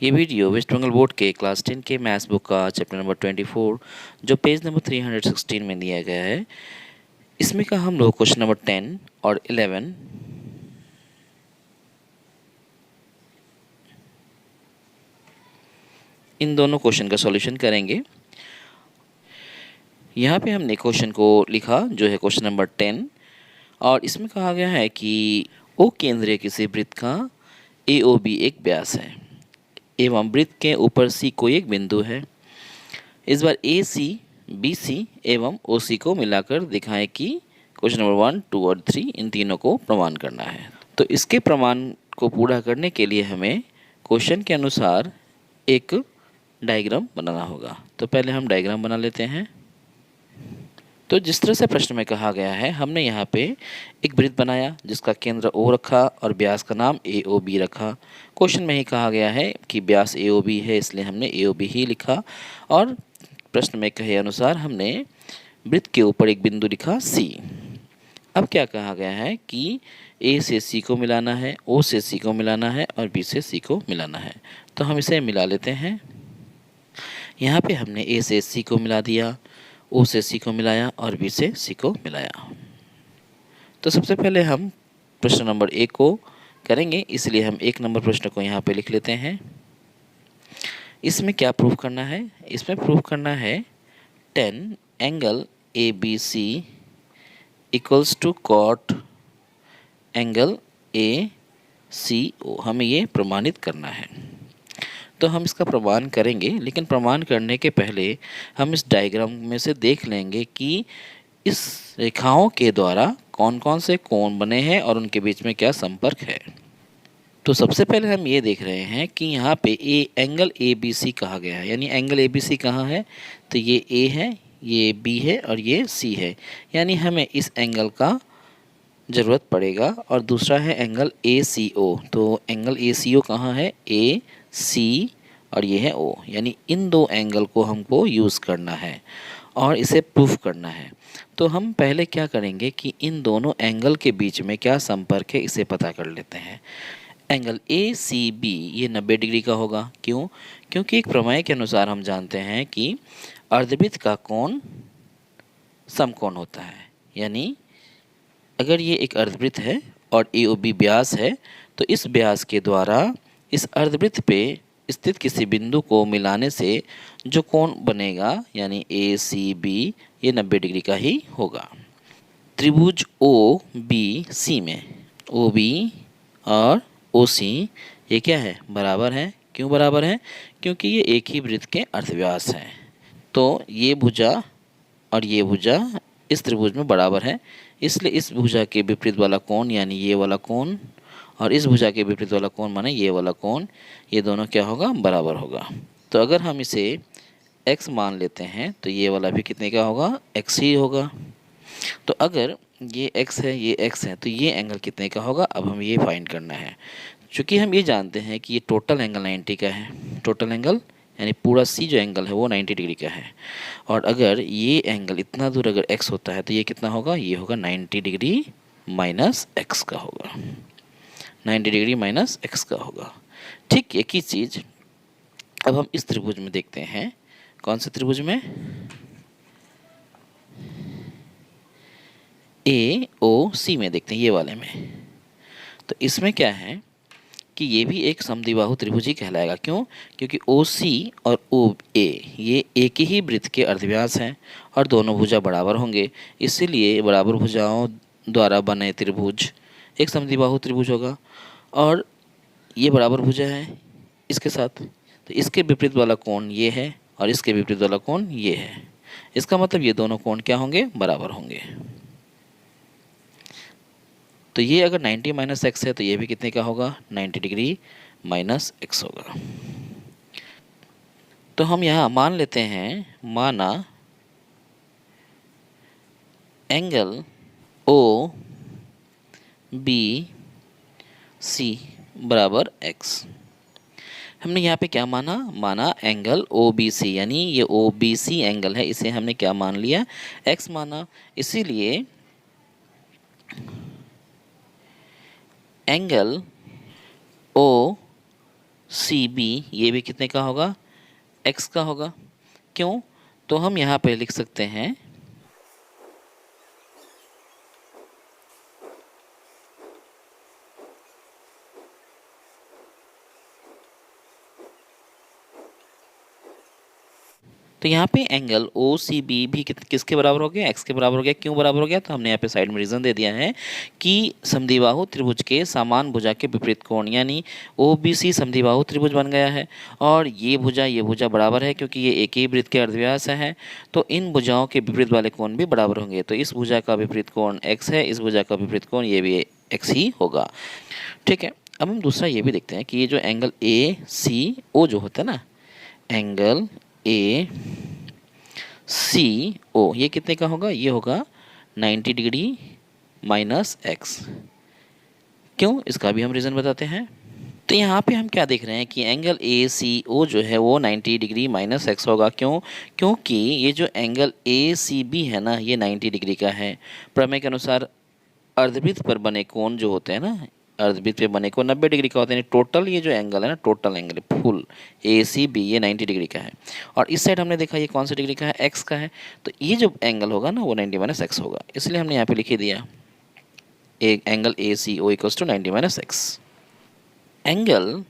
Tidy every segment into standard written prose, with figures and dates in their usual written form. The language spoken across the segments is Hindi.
ये वीडियो वेस्ट बंगाल बोर्ड के क्लास 10 के मैथ्स बुक का चैप्टर नंबर 24 जो पेज नंबर 316 में दिया गया है। इसमें का हम लोग क्वेश्चन नंबर 10 और 11 इन दोनों क्वेश्चन का सॉल्यूशन करेंगे। यहाँ पे हमने क्वेश्चन को लिखा जो है क्वेश्चन नंबर 10 और इसमें कहा गया है कि ओ केंद्रीय किसी वृत्त का AOB एक व्यास है एवं वृत्त के ऊपर C कोई एक बिंदु है। इस बार AC, BC एवं OC को मिलाकर दिखाएं कि क्वेश्चन नंबर 1, 2 और 3 इन तीनों को प्रमाण करना है। तो इसके प्रमाण को पूरा करने के लिए हमें क्वेश्चन के अनुसार एक डायग्राम बनाना होगा। तो पहले हम डायग्राम बना लेते हैं। तो जिस तरह से प्रश्न में कहा गया है, हमने यहाँ पे एक वृत्त बनाया जिसका केंद्र O रखा और व्यास का नाम AOB रखा। क्वेश्चन में ही कहा गया है कि व्यास AOB है, इसलिए हमने AOB ही लिखा और प्रश्न में कहे अनुसार हमने वृत्त के ऊपर एक बिंदु लिखा C। अब क्या कहा गया है कि A से C को मिलाना है, O से C को मिलाना है और B से C को मिलाना है। तो हम इसे मिला लेते हैं। यहाँ पे हमने A से C को मिला दिया, O से C को मिलाया और B से C को मिलाया। तो सबसे पहले हम प्रश्न नंबर 1 को करेंगे, इसलिए हम 1 नंबर प्रश्न को यहाँ पे लिख लेते हैं। इसमें क्या प्रूफ करना है? इसमें प्रूफ करना है 10 angle ABC equals to cot angle ACO। हमें ये प्रमाणित करना है। तो हम इसका प्रमाण करेंगे, लेकिन प्रमाण करने के पहले हम इस डायग्राम में से देख लेंगे कि इस रेखाओं के द्वारा कौन कौन से कोण बने हैं और उनके बीच में क्या संपर्क है। तो सबसे पहले हम ये देख रहे हैं कि यहाँ पे एंगल ABC कहा गया है, यानी एंगल ABC कहाँ है? तो ये A है, ये B है और ये C है, यानी हमें इस एंगल का ज़रूरत पड़ेगा। और दूसरा है एंगल ACO। तो एंगल ACO कहाँ है? AC और ये है O, यानी इन दो एंगल को हमको यूज़ करना है और इसे प्रूफ करना है। तो हम पहले क्या करेंगे कि इन दोनों एंगल के बीच में क्या संपर्क है इसे पता कर लेते हैं। एंगल ACB ये 90 डिग्री का होगा। क्यों? क्योंकि एक प्रमेय के अनुसार हम जानते हैं कि अर्धवृत्त का कोण समकोण होता है, यानी अगर ये एक अर्धवृत्त है और AOB व्यास है तो इस व्यास के द्वारा इस अर्धवृत्त पे स्थित किसी बिंदु को मिलाने से जो कोण बनेगा यानी ACB ये 90 डिग्री का ही होगा। त्रिभुज OBC में OB और OC ये क्या है? बराबर है। क्यों बराबर है? क्योंकि ये एक ही वृत्त के अर्धव्यास हैं। तो ये भुजा और ये भुजा इस त्रिभुज में बराबर है, इसलिए इस भुजा के विपरीत वाला कोण यानी ये वाला कोण और इस भुजा के विपरीत वाला कोण माने ये वाला कोण, ये दोनों क्या होगा? बराबर होगा। तो अगर हम इसे x मान लेते हैं तो ये वाला भी कितने का होगा? x ही होगा। तो अगर ये x है, ये x है, तो ये एंगल कितने का होगा? अब हम ये फाइंड करना है। चूँकि हम ये जानते हैं कि ये टोटल एंगल 90 का है, टोटल एंगल यानी पूरा C जो एंगल है वो 90 डिग्री का है। और अगर ये एंगल इतना दूर अगर x होता है तो ये कितना होगा? ये होगा 90 डिग्री माइनस x का होगा, 90 डिग्री माइनस x का होगा। ठीक एक ही चीज़ अब हम इस त्रिभुज में देखते हैं। कौन से त्रिभुज में? AOC में देखते हैं, ये वाले में। तो इसमें क्या है कि ये भी एक समद्विबाहु त्रिभुज ही कहलाएगा। क्यों? क्योंकि OC और OA ये एक ही वृत्त के अर्धव्यास हैं और दोनों भुजा बराबर होंगे, इसीलिए बराबर भुजाओं द्वारा बने त्रिभुज एक समद्विबाहु त्रिभुज होगा। और ये बराबर भुजा है इसके साथ, तो इसके विपरीत वाला कोण ये है और इसके विपरीत वाला कोण ये है। इसका मतलब ये दोनों कोण क्या होंगे? बराबर होंगे। तो ये अगर 90 माइनस एक्स है तो ये भी कितने का होगा? 90 डिग्री माइनस एक्स होगा। तो हम यहाँ मान लेते हैं, माना एंगल OBC बराबर x। हमने यहाँ पे क्या माना? माना एंगल OBC, यानी ये OBC एंगल है, इसे हमने क्या मान लिया? x माना। इसीलिए एंगल सी बी ये भी कितने का होगा, एक्स का होगा। क्यों, तो हम यहाँ पे लिख सकते हैं तो यहाँ पे एंगल ओ सी बी भी किसके बराबर हो गया, एक्स के बराबर हो गया। क्यों बराबर हो गया, तो हमने यहाँ पे साइड में रीज़न दे दिया है कि समद्विबाहु त्रिभुज के समान भुजा के विपरीत कोण यानी ओ बी सी समद्विबाहु त्रिभुज बन गया है। और ये भुजा बराबर है क्योंकि ये एक ही वृत्त के अर्धव्यास है, तो इन भुजाओं के विपरीत वाले कोण भी बराबर होंगे। तो इस भुजा का विपरीत कोण एक्स है, इस भुजा का विपरीत कोण ये भी एक्स ही होगा। ठीक है, अब हम दूसरा ये भी देखते हैं कि ये जो एंगल ए सी ओ जो होता है ना, एंगल ए सी ओ ये कितने का होगा, ये होगा 90 डिग्री माइनस एक्स। क्यों, इसका भी हम रीज़न बताते हैं। तो यहाँ पे हम क्या देख रहे हैं कि एंगल ए सी ओ जो है वो 90 डिग्री माइनस एक्स होगा। क्यों, क्योंकि ये जो एंगल ए सी बी है ना, ये 90 डिग्री का है। प्रमेय के अनुसार अर्धवृत्त पर बने कोण जो होते हैं ना, अर्धवृत्त पे बने कोण 90 डिग्री का होते हैं। टोटल ये जो एंगल है ना, टोटल एंगल फुल ए सी बी ये 90 डिग्री का है। और इस साइड हमने देखा ये कौन सी डिग्री का है, एक्स का है। तो ये जो एंगल होगा ना वो 90 माइनस एक्स होगा, इसलिए हमने यहाँ पे लिख ही दिया एक angle A C O equals to 90 minus X. Angle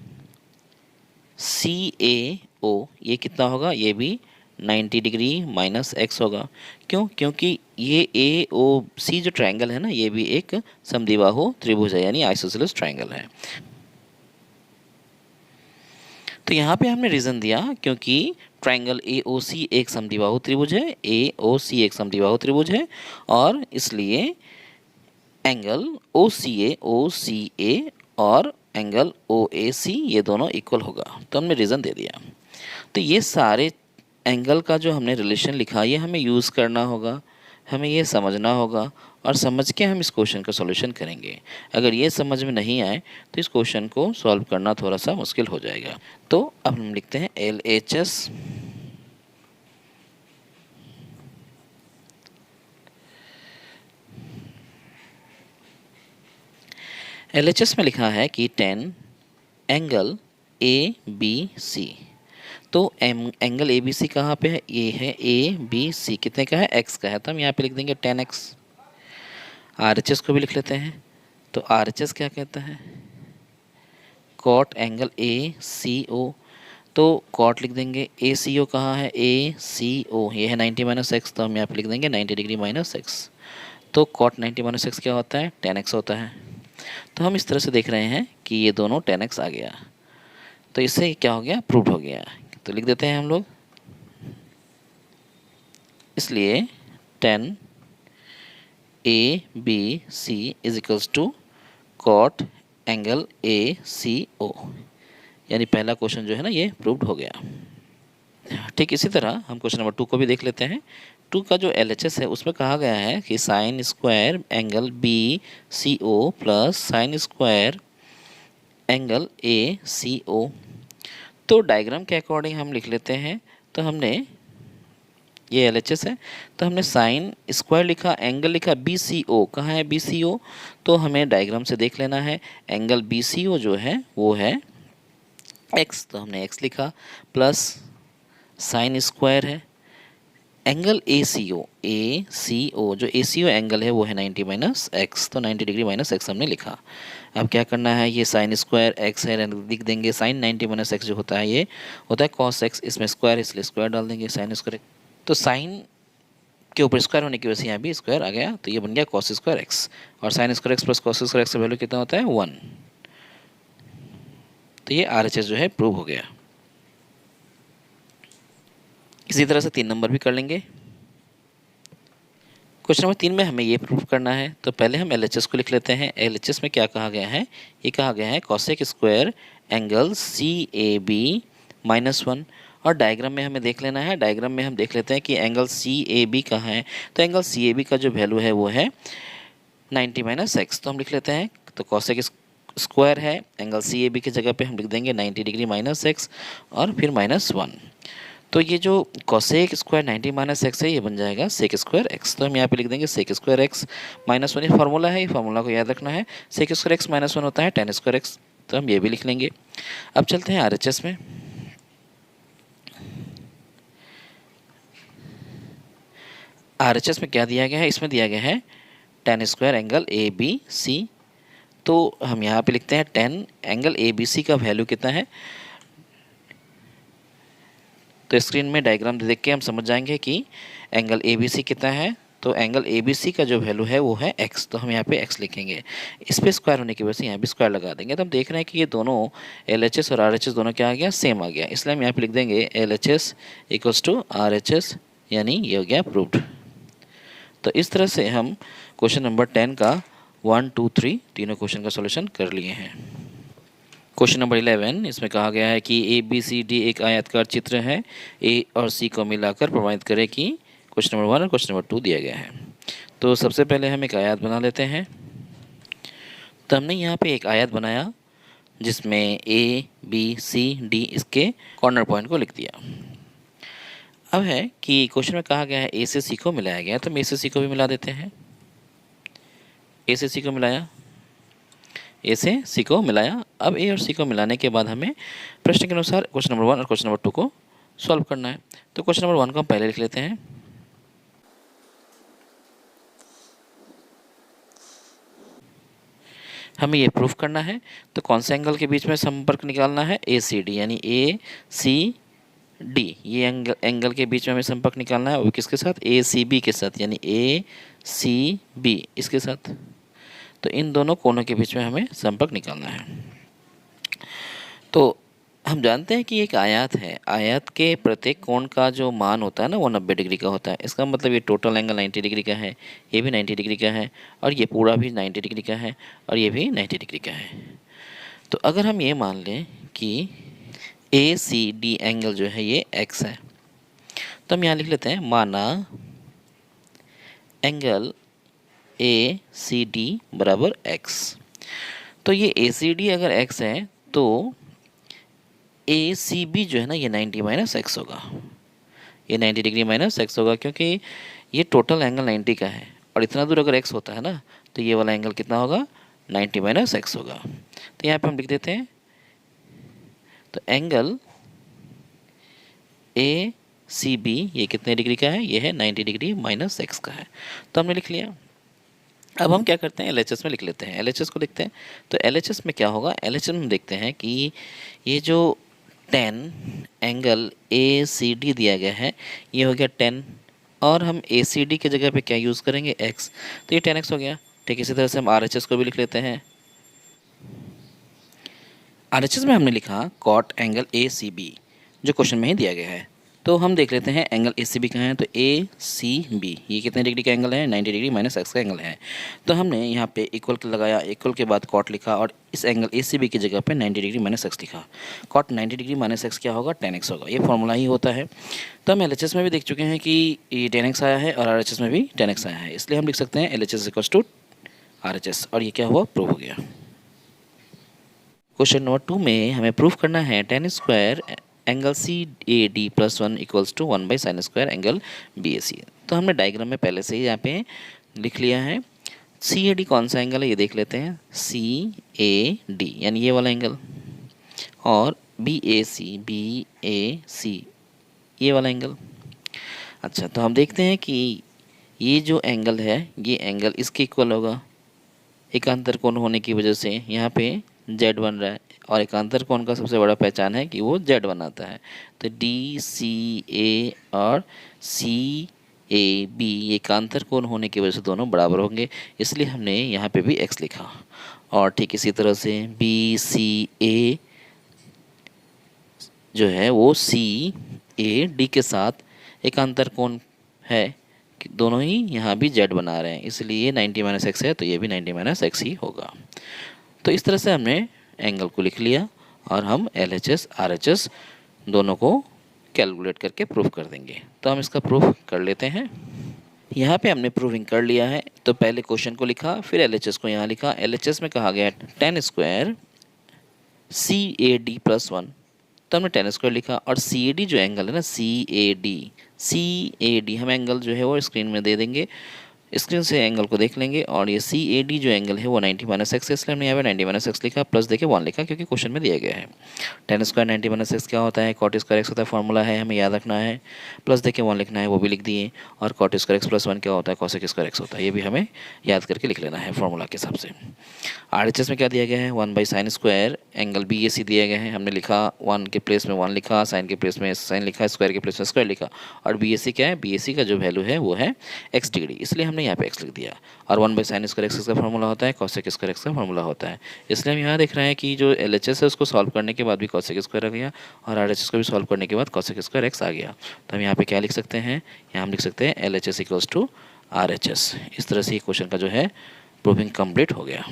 C A O ये कितना होगा, ये भी 90 डिग्री माइनस एक्स होगा। क्यों, क्योंकि ये ए ओ सी जो ट्रायंगल है ना, ये भी एक समद्विबाहु त्रिभुज है यानी आइसोसेलेस ट्रायंगल है। तो यहाँ पे हमने रीज़न दिया क्योंकि ट्रायंगल ए ओ सी एक समद्विबाहु त्रिभुज है, ए ओ सी एक समद्विबाहु त्रिभुज है, और इसलिए एंगल ओ सी ए और एंगल ओ ए सी ये दोनों इक्वल होगा। तो हमने रीज़न दे दिया। तो ये सारे एंगल का जो हमने रिलेशन लिखा ये हमें यूज़ करना होगा, हमें ये समझना होगा, और समझ के हम इस क्वेश्चन का सॉल्यूशन करेंगे। अगर ये समझ में नहीं आए तो इस क्वेश्चन को सॉल्व करना थोड़ा सा मुश्किल हो जाएगा। तो अब हम लिखते हैं LHS LHS में लिखा है कि 10 एंगल ए बी सी। तो एंगल ए बी सी कहाँ पे है, ये है ए बी सी कितने का है, एक्स का है। तो हम यहाँ पे लिख देंगे 10x। RHS को भी लिख लेते हैं। तो RHS क्या कहता है, cot angle A C O. तो कॉट लिख देंगे, ए सी ओ कहाँ है, ए सी ओ ये है 90 माइनस एक्स। तो हम यहाँ पे लिख देंगे 90 डिग्री माइनस एक्स। तो कॉट 90 माइनस एक्स क्या होता है, 10x होता है। तो हम इस तरह से देख रहे हैं कि ये दोनों 10x आ गया। तो इससे क्या हो गया, प्रूव हो गया। तो लिख देते हैं हम लोग, इसलिए 10 A B C is equals to cot angle A C O, यानी पहला क्वेश्चन जो है ना ये प्रूव्ड हो गया। ठीक इसी तरह हम क्वेश्चन नंबर 2 को भी देख लेते हैं। 2 का जो LHS है उसमें कहा गया है कि sine square angle B C O plus sine square angle A C O. तो डायग्राम के अकॉर्डिंग हम लिख लेते हैं। तो हमने ये LHS है, तो हमने साइन स्क्वायर लिखा, एंगल लिखा बी सी ओ। कहाँ है बी सी ओ, तो हमें डायग्राम से देख लेना है। एंगल बी सी ओ जो है वो है एक्स, तो हमने एक्स लिखा, प्लस साइन स्क्वायर है एंगल ए सी ओ जो ए सी ओ एंगल है वो है 90 माइनस एक्स। तो 90 डिग्री माइनस एक्स हमने लिखा। अब क्या करना है, ये साइन स्क्वायर एक्स है, लिख देंगे साइन 90 माइनस एक्स जो होता है ये होता है कॉस एक्स, इसमें स्क्वायर इसलिए स्क्वायर डाल देंगे साइन स्क्वायर। तो साइन के ऊपर स्क्वायर होने की वजह से यहाँ भी स्क्वायर आ गया, तो ये बन गया कॉस स्क्वायर एक्स। और sine square x plus cos square x का वैल्यू कितना होता है, 1। तो ये RHS जो है प्रूव हो गया। इसी तरह से 3 नंबर भी कर लेंगे। क्वेश्चन नंबर 3 में हमें ये प्रूव करना है। तो पहले हम LHS को लिख लेते हैं। LHS में क्या कहा गया है, ये कहा गया है कॉसेक स्क्वायर एंगल CAB -1। और डायग्राम में हमें देख लेना है। डायग्राम में हम देख लेते हैं कि एंगल CAB कहाँ है। तो एंगल CAB का जो वैल्यू है वो है 90 माइनस एक्स। तो हम लिख लेते हैं, तो कॉसेक स्क्वायर है एंगल CAB की जगह पे हम लिख देंगे 90 डिग्री माइनस एक्स और फिर -1। तो ये जो कॉसेक स्क्वायर 90 माइनस एक्स है ये बन जाएगा सेक स्क्वायर एक्स। तो हम यहाँ पे लिख देंगे सेक स्क्वायर एक्स -1। ये फार्मूला है, ये फार्मूला को याद रखना है। सेक स्क्वायर एक्स -1 होता है tan स्क्वायर एक्स। तो हम ये भी लिख लेंगे। अब चलते हैं आरएचएस में। आरएचएस में क्या दिया गया है, इसमें दिया गया है tan square angle A B C. तो हम यहाँ पे लिखते हैं tan angle A B C का वैल्यू कितना है। तो स्क्रीन में डायग्राम देख के हम समझ जाएंगे कि एंगल ए बी सी कितना है। तो एंगल ए बी सी का जो वैल्यू है वो है x, तो हम यहाँ पे x लिखेंगे। इस पे स्क्वायर होने की वजह से यहाँ भी स्क्वायर लगा देंगे। तो हम देख रहे हैं कि ये दोनों LHS और RHS दोनों क्या आ गया, सेम आ गया। इसलिए हम यहाँ पे लिख देंगे LHS इक्वल्स टू RHS, यानी ये हो गया प्रूव्ड। तो इस तरह से हम क्वेश्चन नंबर 10 का 1, 2, 3 तीनों क्वेश्चन का सॉल्यूशन कर लिए हैं। क्वेश्चन नंबर 11, इसमें कहा गया है कि ए बी सी डी एक आयताकार चित्र है। ए और सी को मिलाकर प्रमाणित करें कि क्वेश्चन नंबर 1 और क्वेश्चन नंबर 2 दिया गया है। तो सबसे पहले हम एक आयत बना लेते हैं। तो हमने यहाँ पे एक आयत बनाया जिसमें ए बी सी डी इसके कॉर्नर पॉइंट को लिख दिया। अब है कि क्वेश्चन में कहा गया है ए से सी को मिलाया गया, तो हम ए से सी को भी मिला देते हैं। ए से सी को मिलाया, ए से सी को मिलाया। अब ए और सी को मिलाने के बाद हमें प्रश्न के अनुसार क्वेश्चन नंबर 1 और क्वेश्चन नंबर 2 को सॉल्व करना है। तो क्वेश्चन नंबर 1 को हम पहले लिख लेते हैं। हमें ये प्रूफ करना है, तो कौन से एंगल के बीच में संपर्क निकालना है, ए सी डी, यानी ए सी डी ये एंगल के बीच में हमें संपर्क निकालना है। वो किसके साथ, ए सी बी के साथ, यानी ए सी बी इसके साथ। तो इन दोनों कोनों के बीच में हमें संपर्क निकालना है। तो हम जानते हैं कि एक आयत है, आयत के प्रत्येक कोण का जो मान होता है ना वो 90 डिग्री का होता है। इसका मतलब ये टोटल एंगल 90 डिग्री का है, ये भी 90 डिग्री का है, और ये पूरा भी 90 डिग्री का है, और ये भी 90 डिग्री का है। तो अगर हम ये मान लें कि ए सी डी एंगल जो है ये x है, तो हम यहाँ लिख लेते हैं माना एंगल ए सी डी बराबर x। तो ये ए सी डी अगर x है तो ए सी बी जो है ना ये 90 माइनस एक्स होगा, ये 90 डिग्री माइनस एक्स होगा, क्योंकि ये टोटल एंगल 90 का है और इतना दूर अगर x होता है ना तो ये वाला एंगल कितना होगा, 90 माइनस एक्स होगा। तो यहाँ पे हम लिख देते हैं, तो एंगल ए सी बी ये कितने डिग्री का है, ये है 90 डिग्री माइनस एक्स का है। तो हमने लिख लिया। अब हम क्या करते हैं, LHS में लिख लेते हैं। LHS को लिखते हैं, तो LHS में क्या होगा, LHS में देखते हैं कि ये जो tan angle A C D दिया गया है ये हो गया 10, और हम ए सी डी की जगह पे क्या यूज़ करेंगे, x, तो ये 10x हो गया। ठीक, इसी तरह से हम RHS को भी लिख लेते हैं। RHS में हमने लिखा cot angle A C B जो क्वेश्चन में ही दिया गया है। तो हम देख लेते हैं एंगल ए सी बी कहाँ है, तो ए सी बी ये कितने डिग्री का एंगल है, 90 डिग्री माइनस एक्स का एंगल है। तो हमने यहाँ पे इक्वल लगाया, इक्वल के बाद कॉट लिखा और इस एंगल ए सी बी की जगह पे 90 डिग्री माइनस एक्स लिखा। कॉट 90 डिग्री माइनस एक्स क्या होगा, 10x होगा। ये फॉर्मूला ही होता है। तो हम LHS में भी देख चुके हैं कि ये 10x आया है और RHS में भी 10x आया है, इसलिए हम लिख सकते हैं LHS इक्वल्स टू RHS, और ये क्या हुआ, प्रूव हो गया। क्वेश्चन नंबर 2 में हमें प्रूफ करना है tan square angle C A D plus 1 equals to 1 by sine square angle B A C. तो हमने डायग्राम में पहले से ही यहाँ पे लिख लिया है। सी ए डी कौन सा एंगल है ये देख लेते हैं, सी ए डी यानी ये वाला एंगल, और बी ए सी ये वाला एंगल। अच्छा, तो हम देखते हैं कि ये जो एंगल है ये एंगल इसके इक्वल होगा। एकांतर कोण होने की वजह से यहाँ पे z बन रहा है, और एकांतर कोण का सबसे बड़ा पहचान है कि वो z बनाता है। तो डी सी ए और सी ए बी एकांतर कोण होने की वजह से दोनों बराबर होंगे, इसलिए हमने यहाँ पे भी x लिखा। और ठीक इसी तरह से बी सी ए जो है वो सी ए डी के साथ एकांतर कोण है कि दोनों ही यहाँ भी z बना रहे हैं, इसलिए 90 माइनस एक्स है तो ये भी 90 माइनस एक्स ही होगा। तो इस तरह से हमने एंगल को लिख लिया और हम LHS RHS दोनों को कैलकुलेट करके प्रूफ कर देंगे। तो हम इसका प्रूफ कर लेते हैं। यहाँ पे हमने प्रूविंग कर लिया है। तो पहले क्वेश्चन को लिखा, फिर LHS को यहाँ लिखा। LHS में कहा गया tan square C A D plus 1, तो हमने tan स्क्वायर लिखा। और सी ए डी जो एंगल है ना, सी ए डी हम एंगल जो है वो स्क्रीन में दे देंगे। स्क्रीन से एंगल को देख लेंगे और ये सी ए डी जो एंगल है वो 90 माइनस एक्स है, इसलिए हमने यहाँ पे 90 माइनस एक्स लिखा, प्लस देखिए 1 लिखा क्योंकि क्वेश्चन में दिया गया है। टेन स्क्वायर 90 माइनस एक्स क्या होता है, कॉट स्क्वायर एक्स होता है, फॉर्मूला है हमें याद रखना है, प्लस देखिए 1 लिखना है वो भी लिख दिए, और कॉट स्क्वायर एक्स प्लस 1 क्या होता है, कॉसेक स्क्वायर एक्स होता है, ये भी हमें याद करके लिख लेना है फॉर्मूला के हिसाब से। RHS में क्या दिया गया है, 1/sin स्क्वायर एंगल BAC दिया गया है, हमने लिखा 1 के प्लेस में 1 लिखा, साइन के प्लेस में साइन लिखा, स्क्वायर के प्लेस में स्क्वायर लिखा, और BAC क्या है, BAC का जो वैल्यू है वो है x डिग्री, इसलिए हमने यहाँ पे x लिख दिया। और 1/sin स्क्वायर एक्स का फॉर्मूला होता है, कॉसेक स्क्वायर एक्स का फॉर्मूला होता है, इसलिए हम यहाँ देख रहे हैं कि जो LHS है उसको सॉल्व करने के बाद भी कॉसेक स्क्वायर आ गया, और RHS को भी सॉल्व करने के बाद कॉसेक स्क्वायर एक्स आ गया। तो हम यहाँ पे क्या लिख सकते हैं, यहाँ हम लिख सकते हैं LHS इक्वल्स टू RHS। इस तरह से ये क्वेश्चन का जो है प्रूविंग कंप्लीट हो गया।